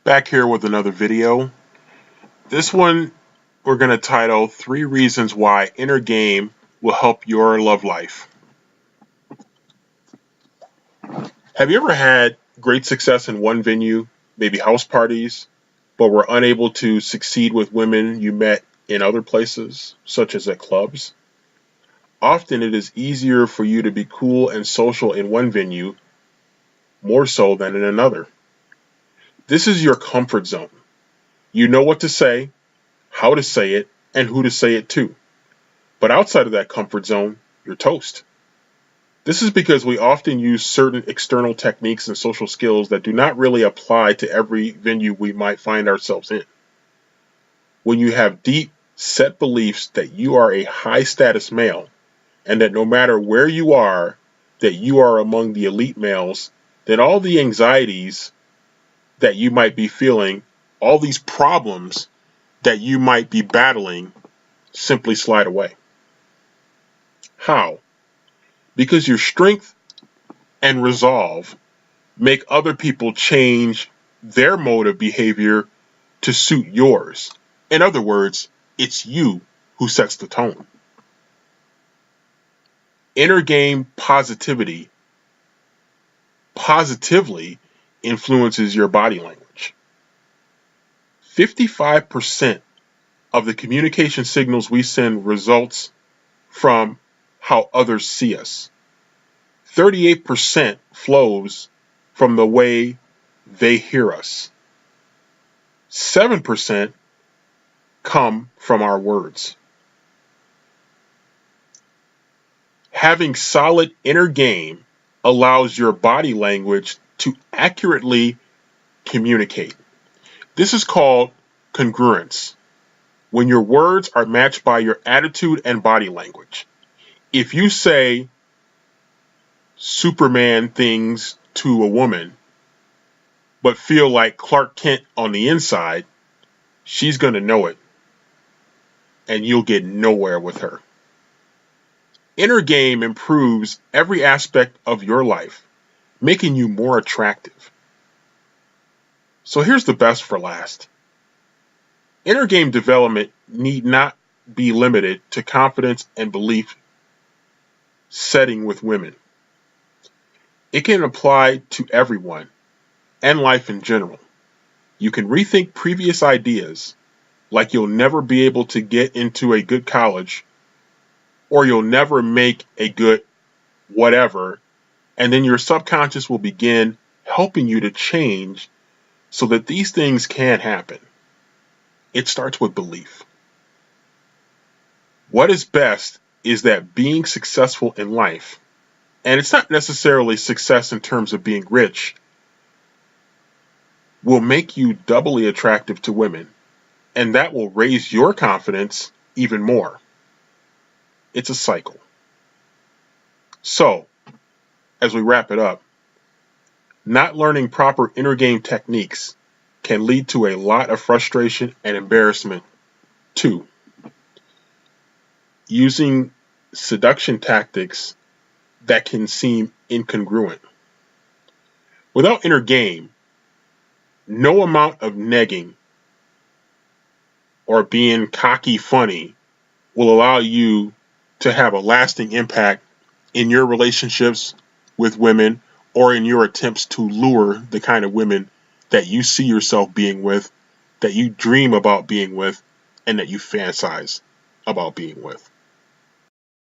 Back here with another video. This one we're going to title 3 Reasons Why Inner Game Will Help Your Love Life. Have you ever had great success in one venue, maybe house parties, but were unable to succeed with women you met in other places, such as at clubs? Often it is easier for you to be cool and social in one venue, more so than in another. This is your comfort zone. You know what to say, how to say it, and who to say it to. But outside of that comfort zone, you're toast. This is because we often use certain external techniques and social skills that do not really apply to every venue we might find ourselves in. When you have deep, set beliefs that you are a high status male, and that no matter where you are, that you are among the elite males, then all the anxieties that you might be feeling, all these problems that you might be battling, simply slide away. How? Because your strength and resolve make other people change their mode of behavior to suit yours. In other words, it's you who sets the tone. Inner game positivity positively influences your body language. 55% of the communication signals we send results from how others see us. 38% flows from the way they hear us. 7% come from our words. Having solid inner game allows your body language to accurately communicate. This is called congruence, when your words are matched by your attitude and body language. If you say Superman things to a woman, but feel like Clark Kent on the inside, she's going to know it, and you'll get nowhere with her. Inner game improves every aspect of your life, making you more attractive. So here's the best for last. Inner game development need not be limited to confidence and belief setting with women. It can apply to everyone and life in general. You can rethink previous ideas, like you'll never be able to get into a good college, or you'll never make a good whatever, and then your subconscious will begin helping you to change so that these things can happen. It starts with belief. What is best is that being successful in life, and it's not necessarily success in terms of being rich, will make you doubly attractive to women, and that will raise your confidence even more. It's a cycle. So, as we wrap it up, not learning proper inner game techniques can lead to a lot of frustration and embarrassment. 2, using seduction tactics that can seem incongruent. Without inner game, no amount of negging or being cocky funny will allow you to have a lasting impact in your relationships with women or in your attempts to lure the kind of women that you see yourself being with, that you dream about being with, and that you fantasize about being with.